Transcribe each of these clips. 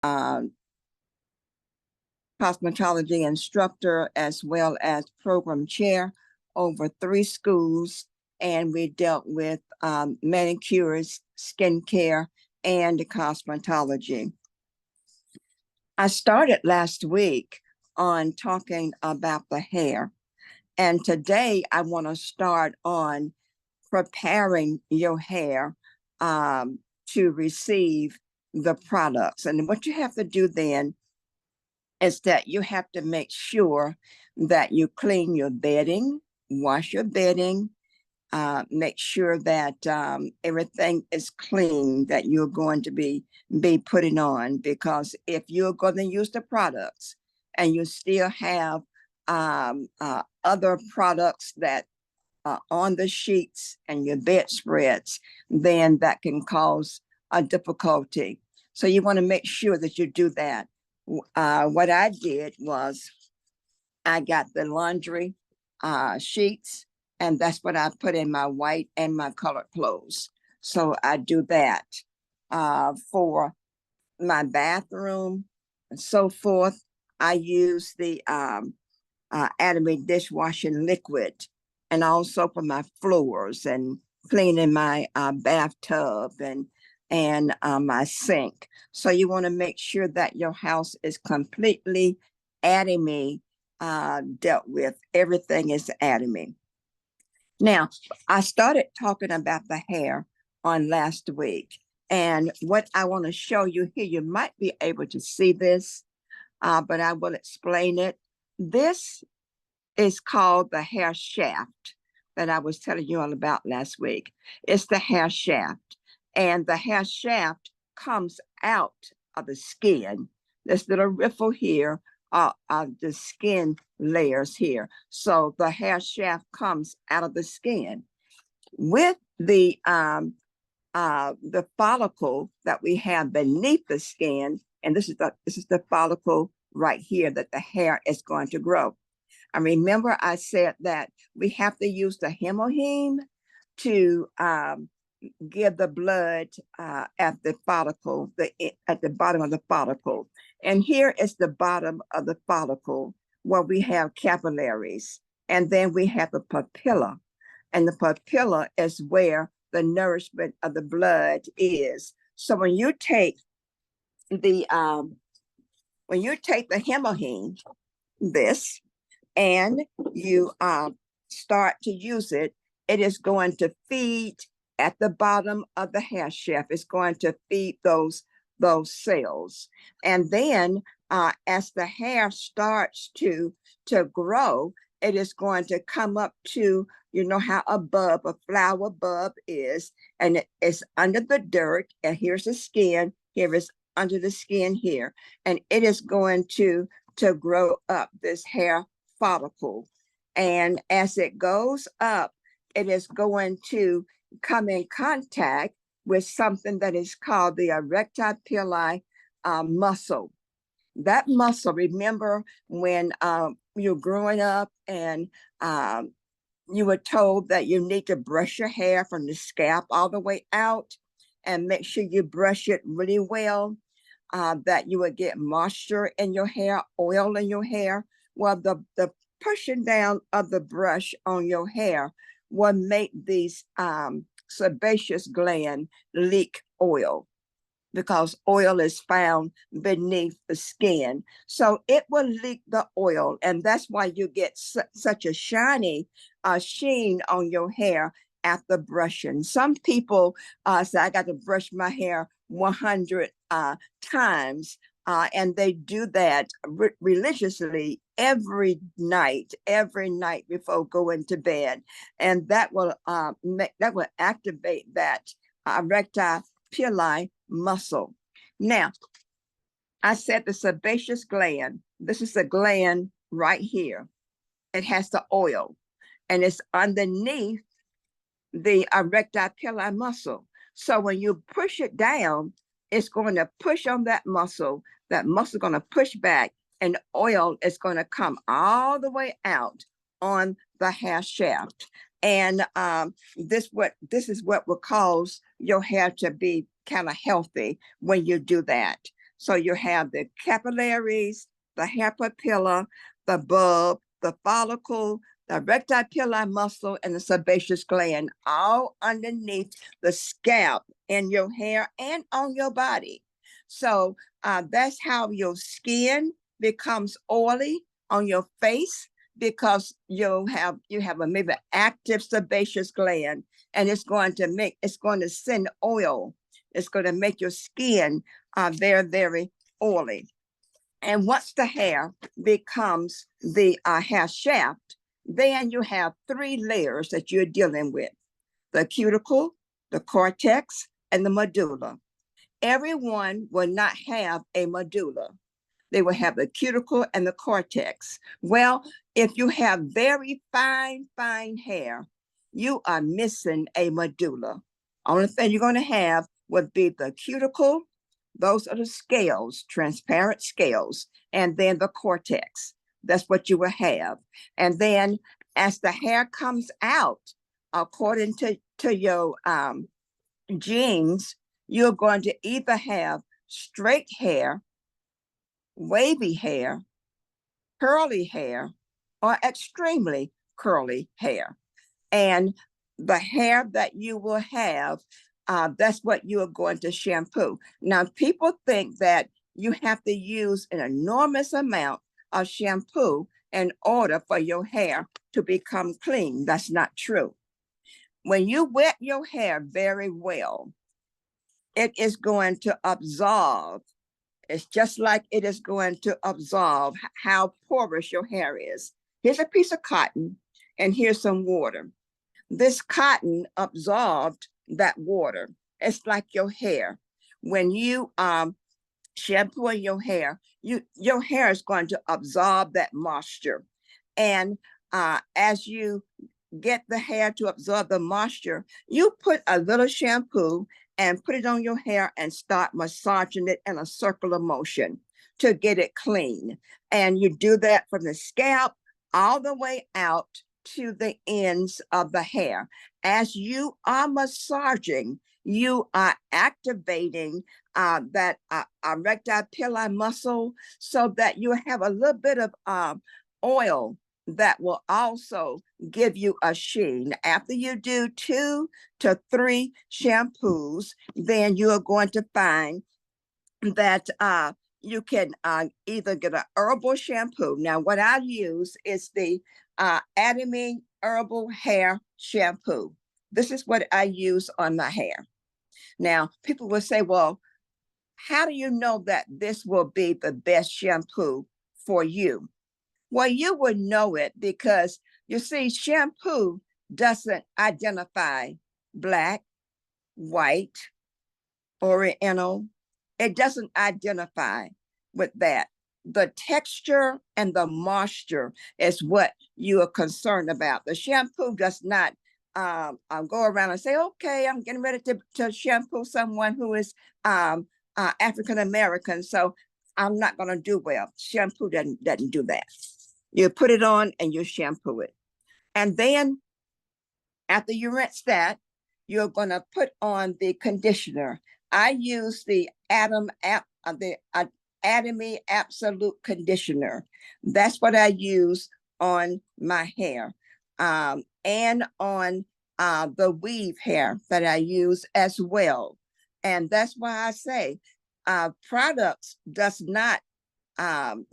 uh, cosmetology instructor as well as program chair over 3 schools, and we dealt with manicures, skincare, and cosmetology. I started last week on talking about the hair, and today I want to start on preparing your hair to receive the products. And what you have to do then is that you have to make sure that you clean your bedding, wash your bedding, make sure that everything is clean that you're going to be putting on. Because if you're going to use the products and you still have other products that on the sheets and your bedspreads, then that can cause a difficulty. So you want to make sure that you do that. What I did was I got the laundry sheets, and that's what I put in my white and my colored clothes. So I do that for my bathroom and so forth. I use the Atomy dishwashing liquid, and also for my floors and cleaning my bathtub and my sink. So you want to make sure that your house is completely Atomy dealt with. Everything is Atomy. Now, I started talking about the hair on last week, and what I want to show you here, you might be able to see this, but I will explain it. This is called the hair shaft that I was telling you all about last week. It's the hair shaft, and the hair shaft comes out of the skin. This little riffle here are the skin layers here. So the hair shaft comes out of the skin. With the follicle that we have beneath the skin, and this is the follicle right here that the hair is going to grow. And remember, I said that we have to use the hemoheme to give the blood at the follicle, at the bottom of the follicle. And here is the bottom of the follicle where we have capillaries. And then we have the papilla. And the papilla is where the nourishment of the blood is. So when you take the hemoheme, this, and you start to use it, it is going to feed at the bottom of the hair shaft. It's going to feed those cells. And then as the hair starts to grow, it is going to come up to, you know how a flower bulb is, and it is under the dirt, and here's the skin, here is under the skin here, and it is going to grow up this hair follicle. And as it goes up, it is going to come in contact with something that is called the erectile pili muscle. That muscle, remember when you're growing up and you were told that you need to brush your hair from the scalp all the way out, and make sure you brush it really well, that you would get moisture in your hair, oil in your hair. Well, the pushing down of the brush on your hair will make these sebaceous gland leak oil, because oil is found beneath the skin. So it will leak the oil, and that's why you get such a shiny sheen on your hair after brushing. Some people say, I got to brush my hair 100 times, and they do that religiously every night before going to bed, and that will activate that erectile pili muscle. Now, I said the sebaceous gland. This is the gland right here. It has the oil, and it's underneath the erectile pili muscle. So when you push it down, it's going to push on that muscle. That muscle is going to push back, and oil is going to come all the way out on the hair shaft. And this is what will cause your hair to be kind of healthy when you do that. So you have the capillaries, the hair papilla, the bulb, the follicle, the rectipillar muscle, and the sebaceous gland, all underneath the scalp in your hair and on your body. So that's how your skin becomes oily on your face, because you have a maybe active sebaceous gland, and it's going to send oil. It's going to make your skin very, very oily. And once the hair becomes the hair shaft, then you have three layers that you're dealing with: the cuticle, the cortex, and the medulla. Everyone will not have a medulla. They will have the cuticle and the cortex. Well, if you have very fine, fine hair, you are missing a medulla. Only thing you're going to have would be the cuticle. Those are the scales, transparent scales, and then the cortex. That's what you will have. And then as the hair comes out, according to your genes, you're going to either have straight hair, wavy hair, curly hair, or extremely curly hair. And the hair that you will have, that's what you are going to shampoo. Now, people think that you have to use an enormous amount of shampoo in order for your hair to become clean. That's not true. When you wet your hair very well, it is going to absorb. It's just like it is going to absorb how porous your hair is. Here's a piece of cotton, and here's some water. This cotton absorbed that water. It's like your hair. When you shampoo your hair, your hair is going to absorb that moisture. And as you get the hair to absorb the moisture, you put a little shampoo and put it on your hair and start massaging it in a circular motion to get it clean. And you do that from the scalp all the way out to the ends of the hair. As you are massaging, you are activating that rectipillar muscle, so that you have a little bit of oil that will also give you a sheen. After you do 2 to 3 shampoos, then you are going to find that you can either get an herbal shampoo. Now, what I use is the Adamine Herbal Hair Shampoo. This is what I use on my hair. Now, people will say, well, how do you know that this will be the best shampoo for you? Well, you would know it because, you see, shampoo doesn't identify black, white, oriental. It doesn't identify with that. The texture and the moisture is what you are concerned about. The shampoo does not go around and say, okay, I'm getting ready to shampoo someone who is African American, so I'm not going to do well. Shampoo doesn't do that. You put it on and you shampoo it. And then after you rinse that, you're going to put on the conditioner. I use the Adamine Absolute Conditioner. That's what I use on my hair, and on the weave hair that I use as well. And that's why I say products does not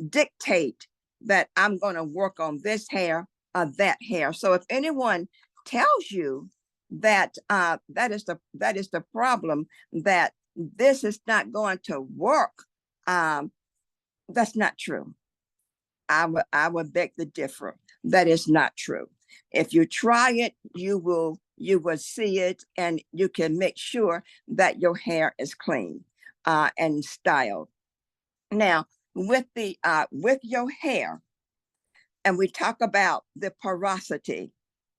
dictate that I'm going to work on this hair or that hair. So if anyone tells you that that is the problem, that this is not going to work, that's not true. I would beg to differ. That is not true. If you try it, you will see it, and you can make sure that your hair is clean and styled. Now, with your hair, and we talk about the porosity,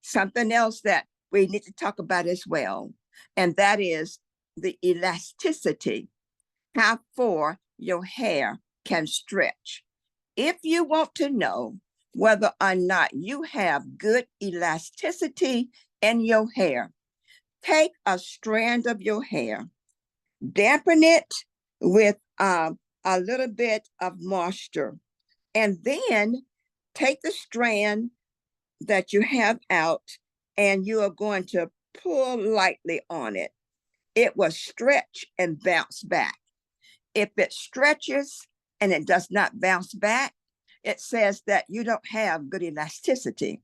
something else that we need to talk about as well, and that is the elasticity, how far your hair can stretch. If you want to know whether or not you have good elasticity in your hair, take a strand of your hair, dampen it with a a little bit of moisture, and then take the strand that you have out and you are going to pull lightly on it. It will stretch and bounce back. If it stretches and it does not bounce back, it says that you don't have good elasticity.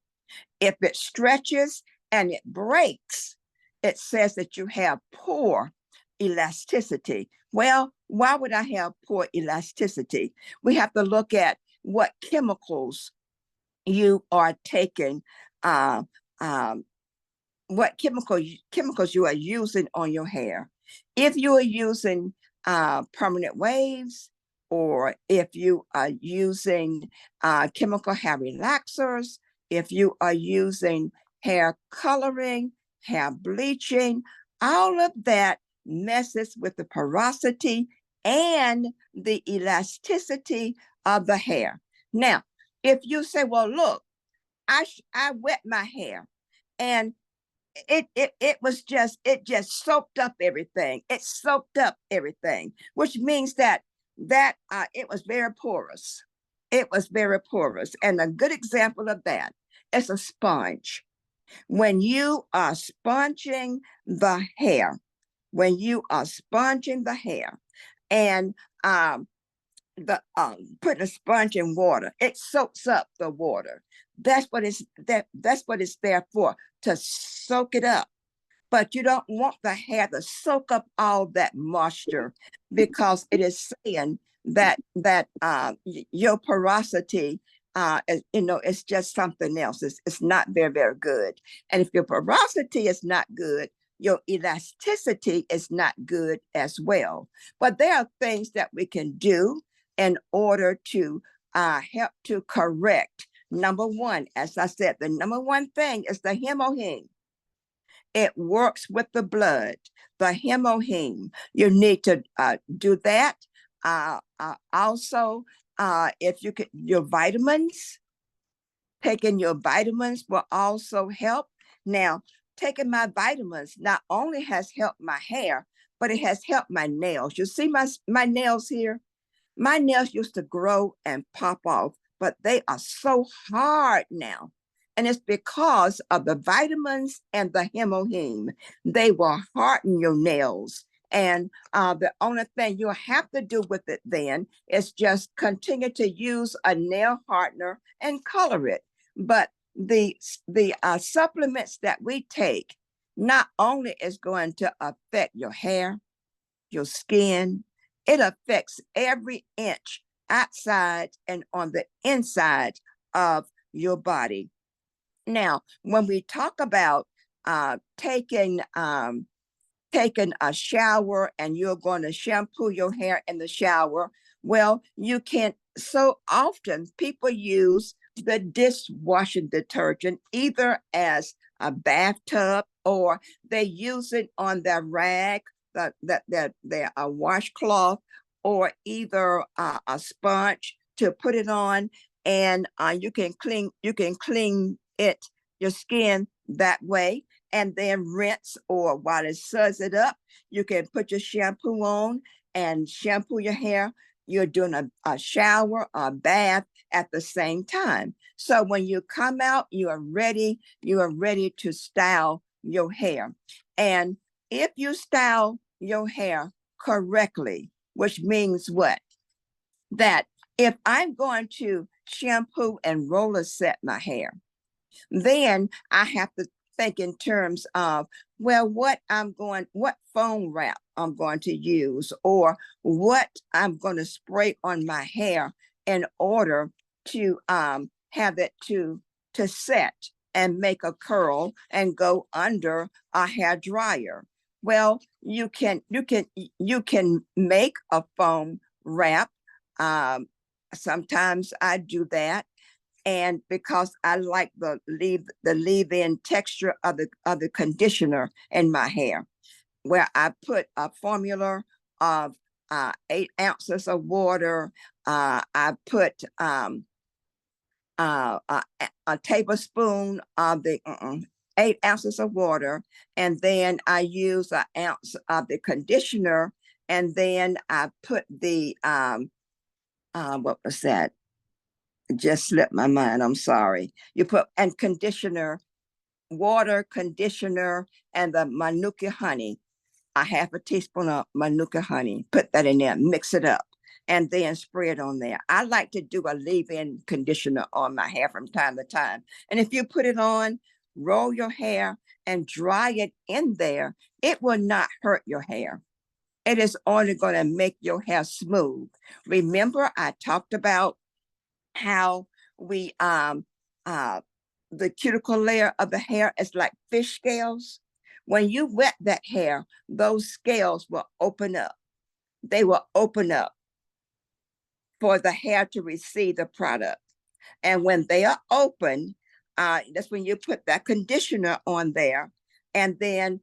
If it stretches and it breaks, it says that you have poor elasticity. Well, why would I have poor elasticity? We have to look at what chemicals you are taking, uh, um, what chemicals you are using on your hair. If you are using permanent waves, or if you are using chemical hair relaxers, if you are using hair coloring, hair bleaching, all of that messes with the porosity and the elasticity of the hair. Now, if you say, well, look, I wet my hair and it was just, it just soaked up everything. It soaked up everything, which means that it was very porous. It was very porous. And a good example of that is a sponge. When you are sponging the hair, when you are sponging the hair and putting a sponge in water, it soaks up the water. That's what it's there for, to soak it up. But you don't want the hair to soak up all that moisture, because it is saying that your porosity, it's just something else. It's not very, very good. And if your porosity is not good, your elasticity is not good as well. But there are things that we can do in order to help to correct. Number one, as I said, the number one thing is the hemoheme. It works with the blood, the hemoheme. You need to do that. Also, if you could, your vitamins, taking your vitamins will also help. Now, taking my vitamins not only has helped my hair, but it has helped my nails. You see my nails here? My nails used to grow and pop off, but they are so hard now. And it's because of the vitamins and the hemoheme. They will harden your nails. And the only thing you'll have to do with it then is just continue to use a nail hardener and color it. But the supplements that we take not only is going to affect your hair, your skin, it affects every inch outside and on the inside of your body. Now, when we talk about taking a shower and you're going to shampoo your hair in the shower, well, you can, so often people use the dishwashing detergent either as a bathtub, or they use it on their rag, their washcloth, or either a sponge to put it on, and you can clean it, your skin, that way, and then rinse, or while it suds it up, you can put your shampoo on and shampoo your hair. You're doing a shower, a bath at the same time. So when you come out, you are ready to style your hair. And if you style your hair correctly, which means what? That if I'm going to shampoo and roller set my hair, then I have to think in terms of, well, what foam wrap I'm going to use, or what I'm going to spray on my hair in order to have it to set and make a curl and go under a hair dryer. Well, you can make a foam wrap. Sometimes I do that. And because I like the leave-in texture of the conditioner in my hair, where I put a formula of 8 ounces of water. I put a tablespoon of the 8 ounces of water, and then I use an ounce of the conditioner, And then I put the, what was that? It just slipped my mind. I'm sorry. You put, and conditioner, water, conditioner, and the Manuka honey, a half a teaspoon of Manuka honey, put that in there, mix it up, and then spray it on there. I like to do a leave-in conditioner on my hair from time to time. And if you put it on, roll your hair and dry it in there, it will not hurt your hair. It is only going to make your hair smooth. Remember, I talked about how we the cuticle layer of the hair is like fish scales. When you wet that hair, those scales will open up. They will open up for the hair to receive the product. And when they are open, that's when you put that conditioner on there. And then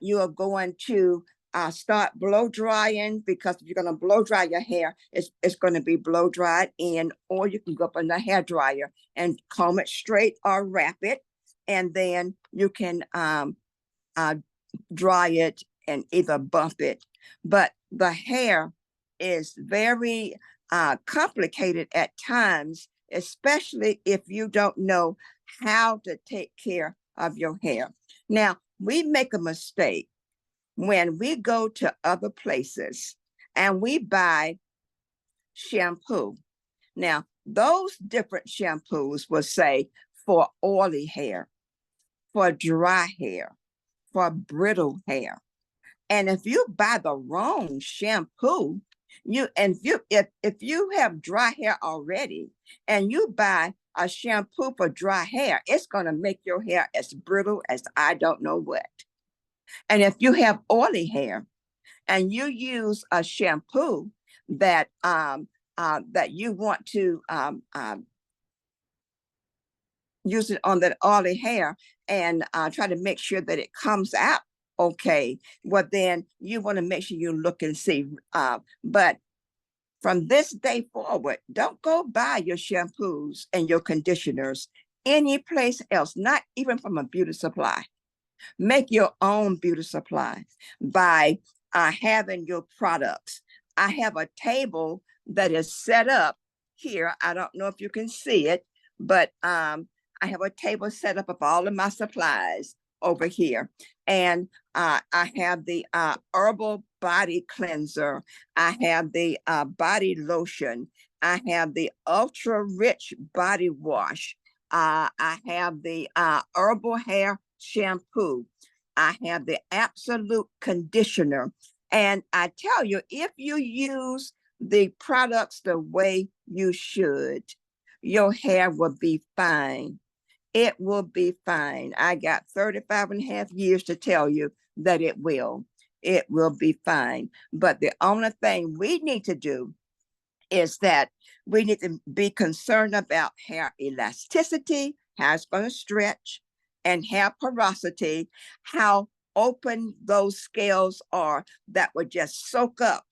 you are going to start blow drying, because if you're going to blow dry your hair, it's going to be blow dried in, or you can go up on the hair dryer and comb it straight or wrap it. And then you can dry it and either bump it. But the hair is very complicated at times, especially if you don't know how to take care of your hair. Now, we make a mistake when we go to other places and we buy shampoo. Now, those different shampoos will say for oily hair, for dry hair, for brittle hair. And if you buy the wrong shampoo, if you have dry hair already and you buy a shampoo for dry hair, it's going to make your hair as brittle as I don't know what. And if you have oily hair and you use a shampoo that that you want to use it on that oily hair and try to make sure that it comes out okay, well, then you want to make sure you look and see. But from this day forward, don't go buy your shampoos and your conditioners any place else, not even from a beauty supply. Make your own beauty supply by having your products. I have a table that is set up here. I don't know if you can see it, but I have a table set up of all of my supplies over here. And I have the herbal body cleanser. I have the body lotion. I have the ultra rich body wash. I have the herbal hair shampoo. I have the absolute conditioner. And I tell you, if you use the products the way you should, your hair will be fine. It will be fine. I got 35 and a half years to tell you that it will. It will be fine. But the only thing we need to do is that we need to be concerned about hair elasticity, how it's going to stretch, and hair porosity, how open those scales are that will just soak up.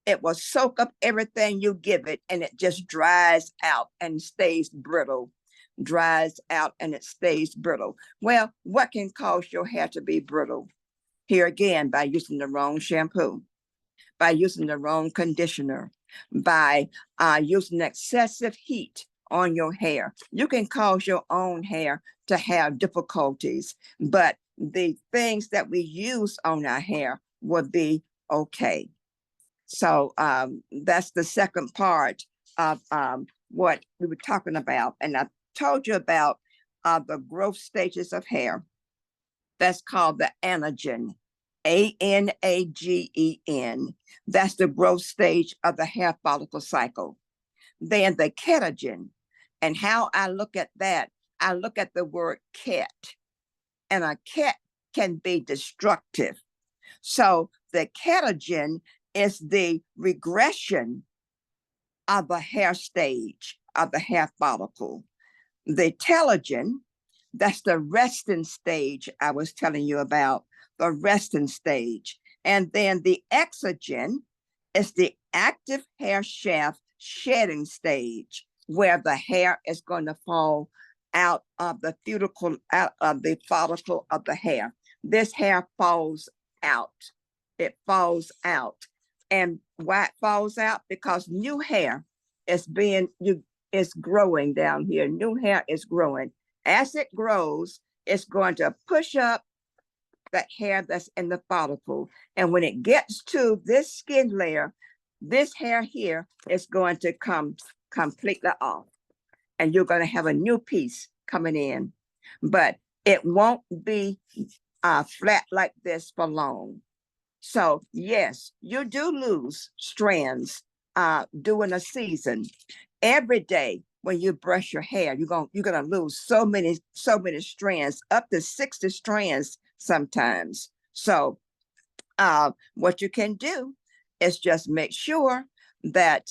It will soak up everything you give it, and it just dries out and stays brittle. Dries out and it stays brittle. Well, what can cause your hair to be brittle? Here again, by using the wrong shampoo, by using the wrong conditioner, by using excessive heat on your hair. You can cause your own hair to have difficulties, but the things that we use on our hair will be okay. So that's the second part of what we were talking about. And I told you about the growth stages of hair. That's called the anagen, ANAGEN. That's the growth stage of the hair follicle cycle. Then the keratin, and how I look at that, I look at the word ket, and a ket can be destructive. So the keratin is the regression of the hair stage of the hair follicle. The telogen, that's the resting stage I was telling you about, the resting stage. And then the exogen is the active hair shaft shedding stage, where the hair is going to fall out of the cuticle, out of the follicle of the hair. This hair falls out. It falls out. And why it falls out? Because new hair is growing down here. New hair is growing. As it grows, it's going to push up that hair that's in the follicle. And when it gets to this skin layer, this hair here is going to come completely off. And you're going to have a new piece coming in. But it won't be flat like this for long. So yes, you do lose strands during a season. Every day when you brush your hair, you're gonna lose so many strands, up to 60 strands sometimes. So what you can do is just make sure that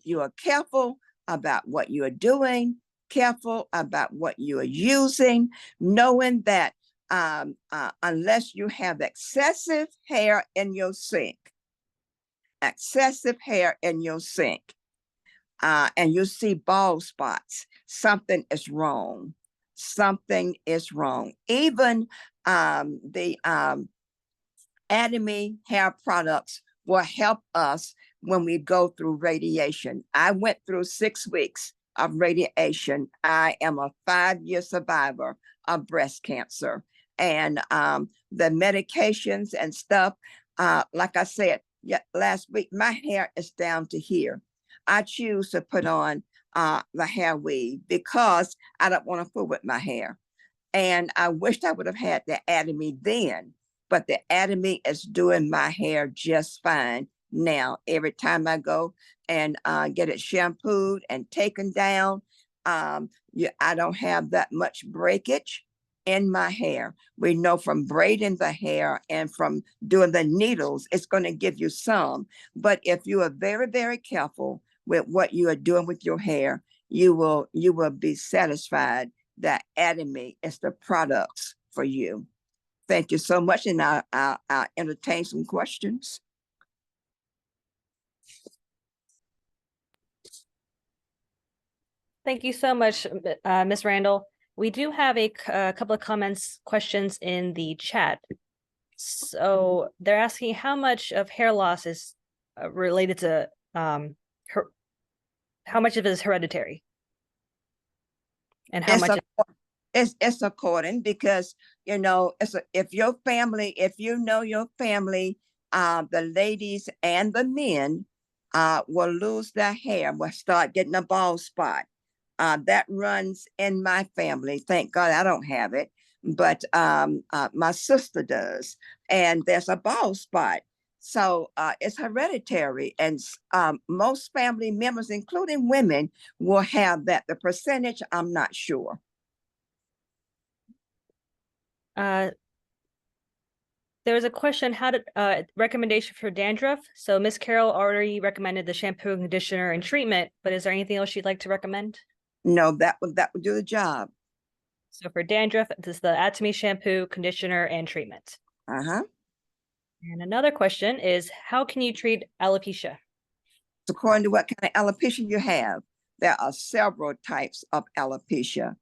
you are careful about what you are doing, careful about what you are using, knowing that unless you have excessive hair in your sink, and you see bald spots, something is wrong. Something is wrong. Even the Anime hair products will help us when we go through radiation. I went through 6 weeks of radiation. I am a 5-year survivor of breast cancer. And the medications and stuff, like I said last week, my hair is down to here. I choose to put on the hair weave because I don't want to fool with my hair. And I wished I would have had the Atomy then, but the Atomy is doing my hair just fine now. Every time I go and get it shampooed and taken down, I don't have that much breakage in my hair. We know from braiding the hair and from doing the needles, it's going to give you some. But if you are very, very careful with what you are doing with your hair, you will be satisfied that Atomy is the products for you. Thank you so much, and I'll entertain some questions. Thank you so much, Ms. Randall. We do have a couple of questions in the chat. So they're asking how much of hair loss is related to how much of it is hereditary, and how much it's according, because if your family, if you know your family, the ladies and the men will lose their hair, will start getting a bald spot. That runs in my family. Thank God I don't have it, but my sister does, and there's a bald spot. So it's hereditary, and most family members, including women, will have that. The percentage, I'm not sure. There was a question, how did recommendation for dandruff. So Miss Carol already recommended the shampoo, conditioner, and treatment, but is there anything else you'd like to recommend? No, that would do the job. So for dandruff, this is the Atomy shampoo, conditioner, and treatment. And another question is, how can you treat alopecia? According to what kind of alopecia you have, there are several types of alopecia.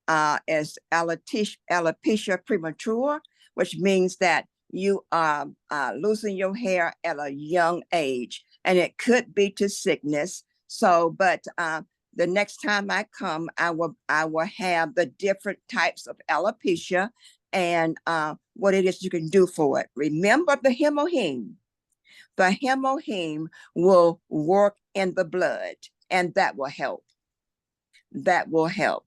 As alopecia premature, which means that you are losing your hair at a young age, and it could be to sickness. So, but the next time I come, I will have the different types of alopecia and what it is you can do for it. Remember the hemoheme. The hemoheme will work in the blood, and that will help. That will help.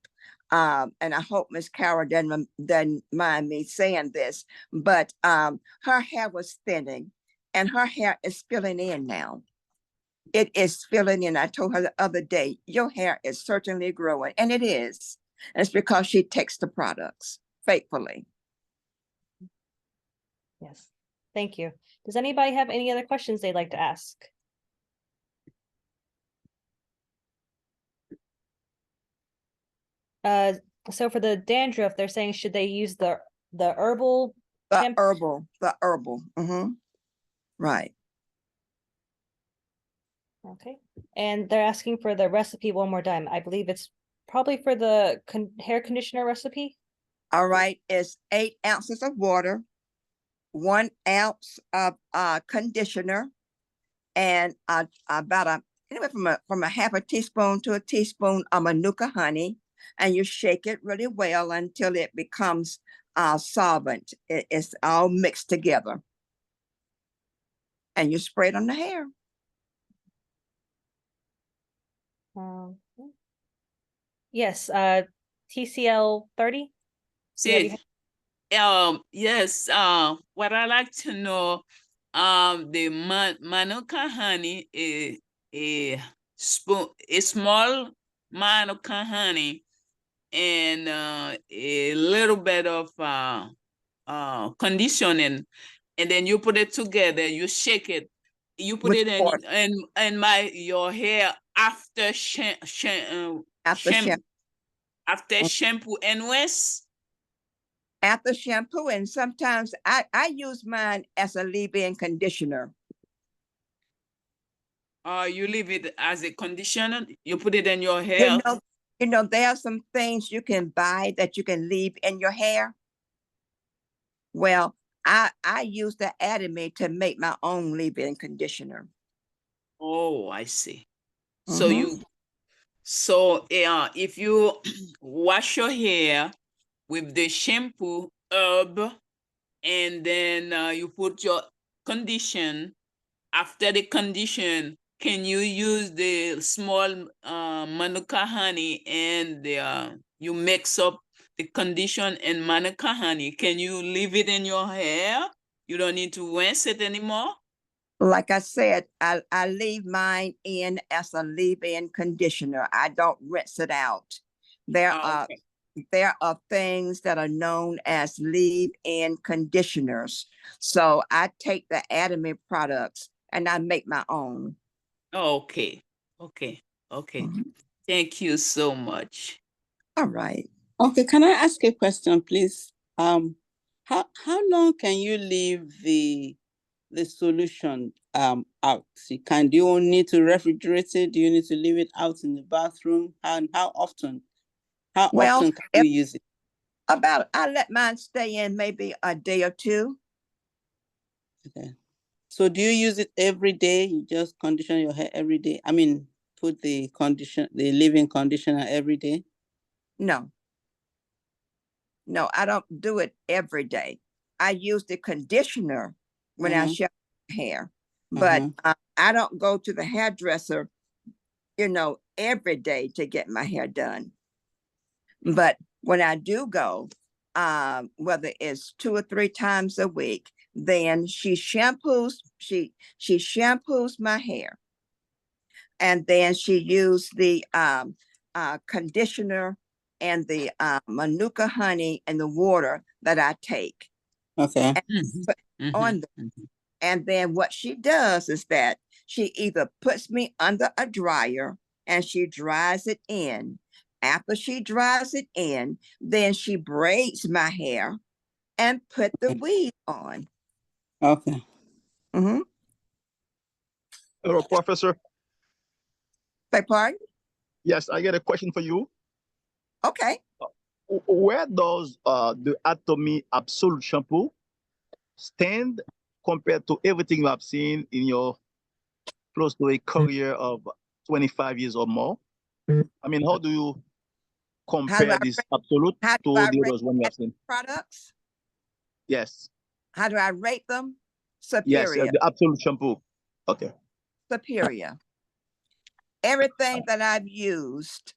And I hope Miss Carol doesn't mind me saying this, but her hair was thinning, and her hair is filling in now. It is filling in. I told her the other day, your hair is certainly growing, and it is. And it's because she takes the products faithfully. Yes, thank you. Does anybody have any other questions they'd like to ask? So for the dandruff, they're saying, should they use the herbal? The herbal. Right. Okay. And they're asking for the recipe one more time. I believe it's probably for the hair conditioner recipe. All right. It's 8 ounces of water, 1 ounce of conditioner, and about anywhere from a half a teaspoon to a teaspoon of Manuka honey, and you shake it really well until it becomes solvent. It's all mixed together, and you spray it on the hair. Yes, TCL 30. See, yes, what I like to know, the Manuka honey, a small Manuka honey, and a little bit of conditioning, and then you put it together, you shake it, you put With it water. in your hair after shampoo, after shampoo and wash. After shampoo, and sometimes I use mine as a leave-in conditioner. You leave it as a conditioner, you put it in your hair. You know, there are some things you can buy that you can leave in your hair. Well, I use the Atomy to make my own leave-in conditioner. Oh, I see. So if you wash your hair with the shampoo herb, and then you put your condition, after the condition, can you use the small Manuka honey, and you mix up the condition and Manuka honey? Can you leave it in your hair? You don't need to rinse it anymore? Like I said, I leave mine in as a leave-in conditioner. I don't rinse it out. There are things that are known as leave-in conditioners. So I take the Atomy products and I make my own. Okay. Thank you so much. All right. Okay, can I ask a question, please? How long can you leave the solution out? Do you need to refrigerate it? Do you need to leave it out in the bathroom? And how often? How often can you use it? I let mine stay in maybe a day or two. Okay. So do you use it every day? You just condition your hair every day? I mean, put the leave-in conditioner every day? No, I don't do it every day. I use the conditioner when I shower my hair, but I don't go to the hairdresser, every day to get my hair done. But when I do go, whether it's 2 or 3 times a week, then she shampoos my hair, and then she used the conditioner and the Manuka honey and the water that I take. Okay. On them. And then what she does is that she either puts me under a dryer and she dries it in. After she dries it in, then she braids my hair and put the weave on. Okay. Hello, Professor. Beg pardon? Yes, I get a question for you. Okay. Where does the Atomy Absolute shampoo stand compared to everything you have seen in your close to a career of 25 years or more? I mean, how do you compare this Absolute to the others when you have seen products? Yes. How do I rate them? Superior. Yes, the Absolute shampoo. Okay. Superior. Everything that I've used,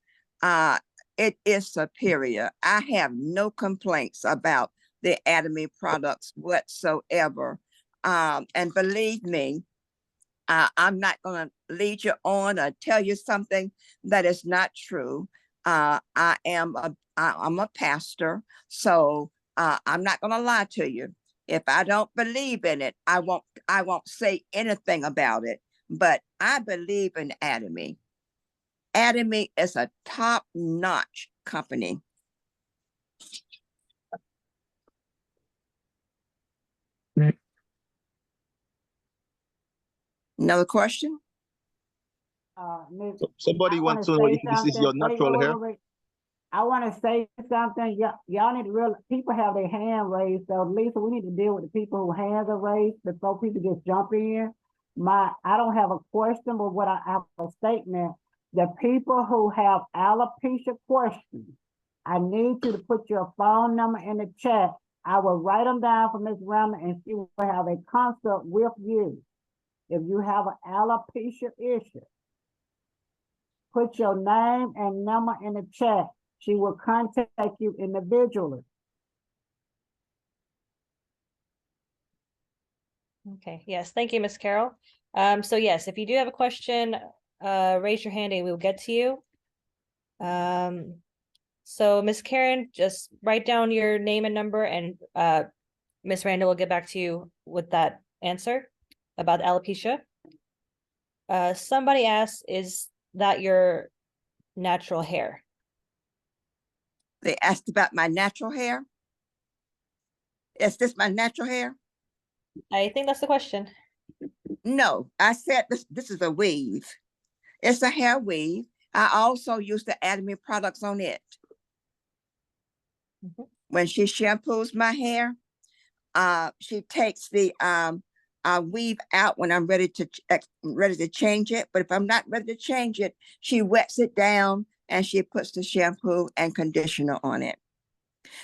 it is superior. I have no complaints about the Atomy products whatsoever. And believe me, I'm not going to lead you on or tell you something that is not true. I'm a pastor, so I'm not going to lie to you. If I don't believe in it, I won't say anything about it. But I believe in Atomy. Atomy is a top-notch company. Another question? Somebody wants to know if this is your natural hair. I want to say something. Y'all need to realize people have their hand raised. So Lisa, we need to deal with the people whose hands are raised before people just jump in. I don't have a question, but what I have a statement. The people who have alopecia questions, I need you to put your phone number in the chat. I will write them down for Ms. Rama and she will have a consult with you. If you have an alopecia issue, put your name and number in the chat. She will contact you individually. Okay, yes, thank you, Miss Carol. So yes, if you do have a question, raise your hand and we'll get to you. So Miss Karen, just write down your name and number and Miss Randall will get back to you with that answer about alopecia. Somebody asked, is that your natural hair? They asked about my natural hair. Is this my natural hair? I think that's the question. No, I said this is a weave. It's a hair weave. I also use the Anatomy products on it. When she shampoos my hair, she takes the weave out when I'm ready to change it. But if I'm not ready to change it, she wets it down and she puts the shampoo and conditioner on it.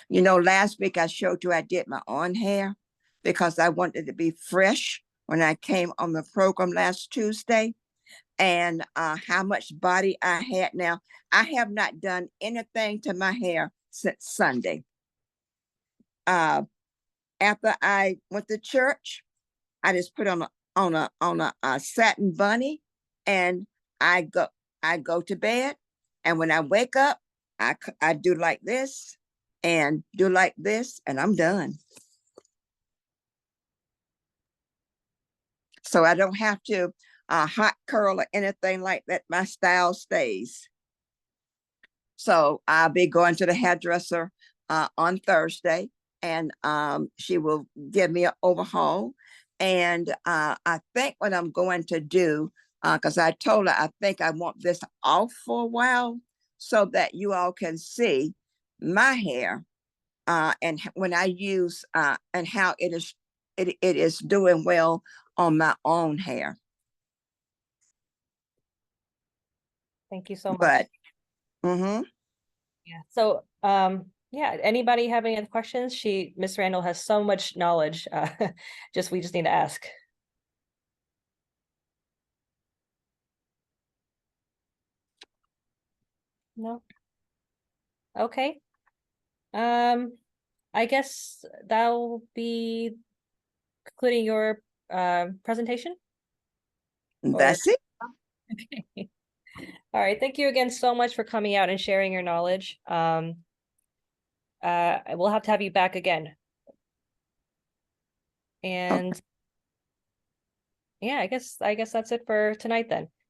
You know, last week I showed you I did my own hair because I wanted it to be fresh when I came on the program last Tuesday, and how much body I had. Now, I have not done anything to my hair since Sunday. After I went to church, I just put on a satin bunny, and I go to bed, and when I wake up, I do like this and do like this, and I'm done. So I don't have to hot curl or anything like that. My style stays. So I'll be going to the hairdresser on Thursday, and she will give me an overhaul. And I think what I'm going to do, because I told her I think I want this off for a while so that you all can see my hair and when I use and how it is doing well on my own hair. Thank you so much. But yeah. So yeah, anybody have any other questions? Miss Randall has so much knowledge. We just need to ask. No. Okay. I guess that'll be concluding your presentation. that's it. Okay. All right. Thank you again so much for coming out and sharing your knowledge. We'll have to have you back again. And yeah, I guess that's it for tonight then.